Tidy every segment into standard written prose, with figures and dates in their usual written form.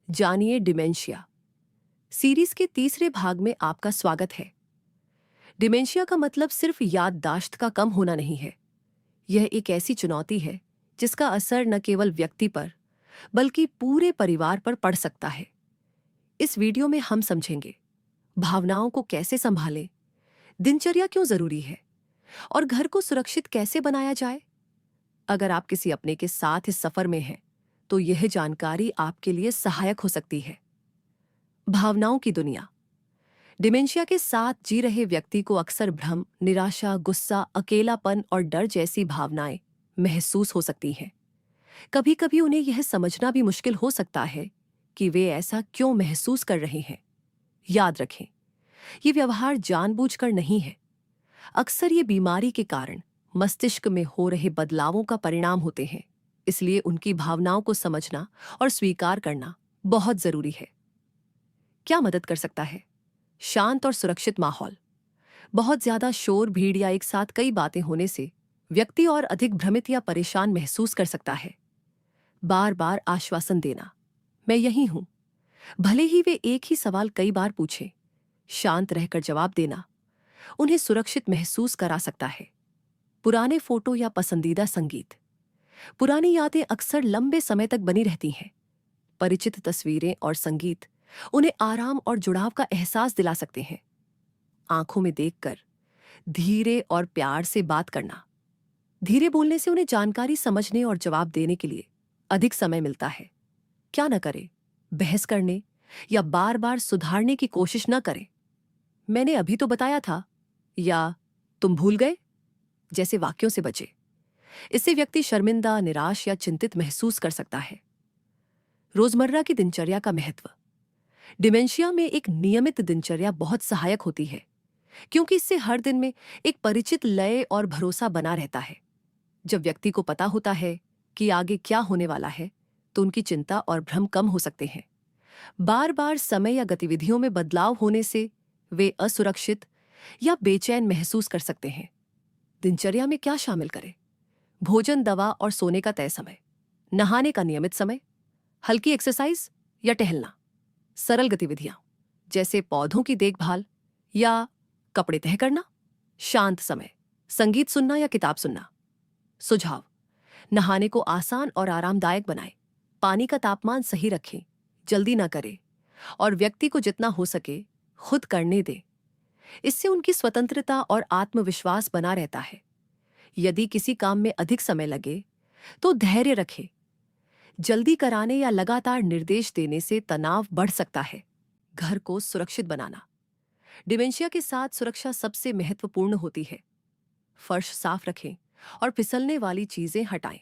जानिए dementia series के तीसरे भाग में आपका स्वागत है। डिमेंशिया का मतलब सिर्फ याददाश्त का कम होना नहीं है। यह एक ऐसी चुनौती है जिसका असर न केवल व्यक्ति पर बल्कि पूरे परिवार पर पड़ सकता है। इस वीडियो में हम समझेंगे भावनाओं को कैसे संभालें, दिनचर्या क्यों जरूरी है और घर को सुरक्षित कैसे बनाया जाए। अगर आप किसी अपने के साथ इस सफर में हैं तो यह जानकारी आपके लिए सहायक हो सकती है। भावनाओं की दुनिया। डिमेंशिया के साथ जी रहे व्यक्ति को अक्सर भ्रम, निराशा, गुस्सा, अकेलापन और डर जैसी भावनाएं महसूस हो सकती हैं। कभी कभी उन्हें यह समझना भी मुश्किल हो सकता है कि वे ऐसा क्यों महसूस कर रहे हैं। याद रखें, ये व्यवहार जानबूझकर नहीं है। अक्सर ये बीमारी के कारण मस्तिष्क में हो रहे बदलावों का परिणाम होते हैं। इसलिए उनकी भावनाओं को समझना और स्वीकार करना बहुत जरूरी है। क्या मदद कर सकता है? शांत और सुरक्षित माहौल। बहुत ज्यादा शोर, भीड़ या एक साथ कई बातें होने से व्यक्ति और अधिक भ्रमित या परेशान महसूस कर सकता है। बार बार आश्वासन देना, मैं यहीं हूं, भले ही वे एक ही सवाल कई बार पूछें। शांत रहकर जवाब देना उन्हें सुरक्षित महसूस करा सकता है। पुराने फोटो या पसंदीदा संगीत। पुरानी यादें अक्सर लंबे समय तक बनी रहती हैं। परिचित तस्वीरें और संगीत उन्हें आराम और जुड़ाव का एहसास दिला सकते हैं। आंखों में देखकर धीरे और प्यार से बात करना। धीरे बोलने से उन्हें जानकारी समझने और जवाब देने के लिए अधिक समय मिलता है। क्या न करें? बहस करने या बार बार सुधारने की कोशिश न करें। मैंने अभी तो बताया था, या तुम भूल गए जैसे वाक्यों से बचे। इससे व्यक्ति शर्मिंदा, निराश या चिंतित महसूस कर सकता है। रोजमर्रा की दिनचर्या का महत्व। डिमेंशिया में एक नियमित दिनचर्या बहुत सहायक होती है, क्योंकि इससे हर दिन में एक परिचित लय और भरोसा बना रहता है। जब व्यक्ति को पता होता है कि आगे क्या होने वाला है, तो उनकी चिंता और भ्रम कम हो सकते हैं। बार बार समय या गतिविधियों में बदलाव होने से वे असुरक्षित या बेचैन महसूस कर सकते हैं। दिनचर्या में क्या शामिल करें? भोजन, दवा और सोने का तय समय, नहाने का नियमित समय, हल्की एक्सरसाइज या टहलना, सरल गतिविधियां जैसे पौधों की देखभाल या कपड़े तह करना, शांत समय, संगीत सुनना या किताब सुनना। सुझाव: नहाने को आसान और आरामदायक बनाएं, पानी का तापमान सही रखें, जल्दी ना करें और व्यक्ति को जितना हो सके खुद करने दें। इससे उनकी स्वतंत्रता और आत्मविश्वास बना रहता है। यदि किसी काम में अधिक समय लगे तो धैर्य रखें। जल्दी कराने या लगातार निर्देश देने से तनाव बढ़ सकता है। घर को सुरक्षित बनाना। डिमेंशिया के साथ सुरक्षा सबसे महत्वपूर्ण होती है। फर्श साफ रखें और फिसलने वाली चीजें हटाएं।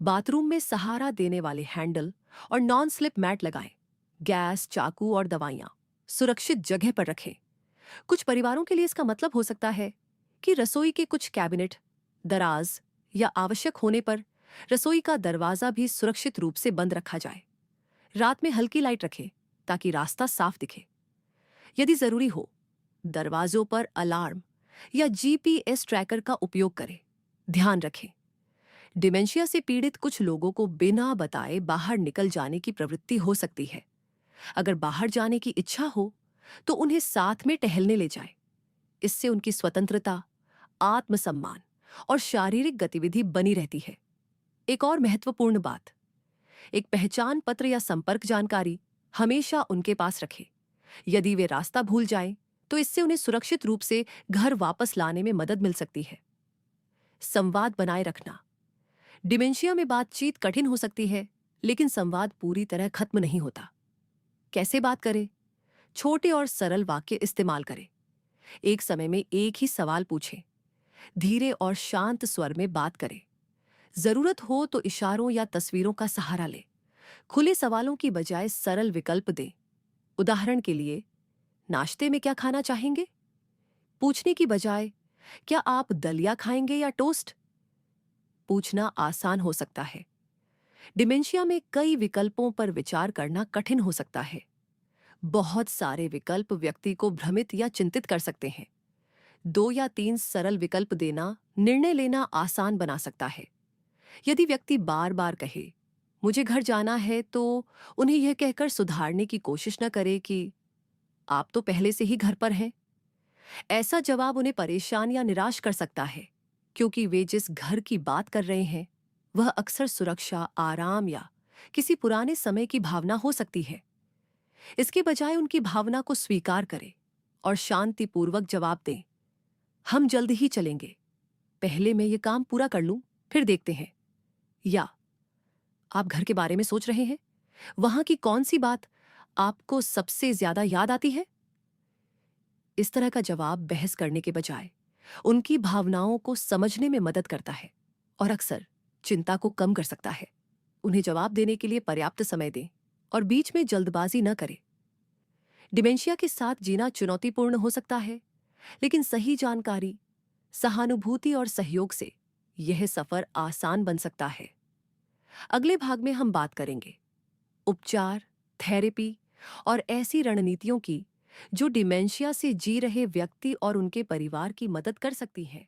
बाथरूम में सहारा देने वाले हैंडल और नॉन स्लिप मैट लगाएं। गैस, चाकू और दवाइयां सुरक्षित जगह पर रखें। कुछ परिवारों के लिए इसका मतलब हो सकता है कि रसोई के कुछ कैबिनेट, दराज या आवश्यक होने पर रसोई का दरवाजा भी सुरक्षित रूप से बंद रखा जाए। रात में हल्की लाइट रखें ताकि रास्ता साफ दिखे। यदि जरूरी हो, दरवाजों पर अलार्म या जीपीएस ट्रैकर का उपयोग करें। ध्यान रखें, डिमेंशिया से पीड़ित कुछ लोगों को बिना बताए बाहर निकल जाने की प्रवृत्ति हो सकती है। अगर बाहर जाने की इच्छा हो तो उन्हें साथ में टहलने ले जाएं। इससे उनकी स्वतंत्रता, आत्मसम्मान और शारीरिक गतिविधि बनी रहती है। एक और महत्वपूर्ण बात, एक पहचान पत्र या संपर्क जानकारी हमेशा उनके पास रखें। यदि वे रास्ता भूल जाएं, तो इससे उन्हें सुरक्षित रूप से घर वापस लाने में मदद मिल सकती है। संवाद बनाए रखना। डिमेंशिया में बातचीत कठिन हो सकती है, लेकिन संवाद पूरी तरह खत्म नहीं होता। कैसे बात करें? छोटे और सरल वाक्य इस्तेमाल करें। एक समय में एक ही सवाल पूछें। धीरे और शांत स्वर में बात करें। जरूरत हो तो इशारों या तस्वीरों का सहारा लें। खुले सवालों की बजाय सरल विकल्प दें। उदाहरण के लिए, नाश्ते में क्या खाना चाहेंगे? पूछने की बजाय, क्या आप दलिया खाएंगे या टोस्ट? पूछना आसान हो सकता है। डिमेंशिया में कई विकल्पों पर विचार करना कठिन हो सकता है। बहुत सारे विकल्प व्यक्ति को भ्रमित या चिंतित कर सकते हैं। 2 या 3 सरल विकल्प देना निर्णय लेना आसान बना सकता है। यदि व्यक्ति बार बार कहे, मुझे घर जाना है तो उन्हें यह कहकर सुधारने की कोशिश न करें कि आप तो पहले से ही घर पर हैं। ऐसा जवाब उन्हें परेशान या निराश कर सकता है, क्योंकि वे जिस घर की बात कर रहे हैं वह अक्सर सुरक्षा, आराम या किसी पुराने समय की भावना हो सकती है। इसके बजाय उनकी भावना को स्वीकार करें और शांतिपूर्वक जवाब दें, हम जल्द ही चलेंगे, पहले मैं ये काम पूरा कर लूं, फिर देखते हैं। या आप घर के बारे में सोच रहे हैं, वहां की कौन सी बात आपको सबसे ज्यादा याद आती है? इस तरह का जवाब बहस करने के बजाय उनकी भावनाओं को समझने में मदद करता है और अक्सर चिंता को कम कर सकता है। उन्हें जवाब देने के लिए पर्याप्त समय दें और बीच में जल्दबाजी न करें। डिमेंशिया के साथ जीना चुनौतीपूर्ण हो सकता है, लेकिन सही जानकारी, सहानुभूति और सहयोग से यह सफर आसान बन सकता है। अगले भाग में हम बात करेंगे उपचार, थेरेपी और ऐसी रणनीतियों की जो डिमेंशिया से जी रहे व्यक्ति और उनके परिवार की मदद कर सकती हैं।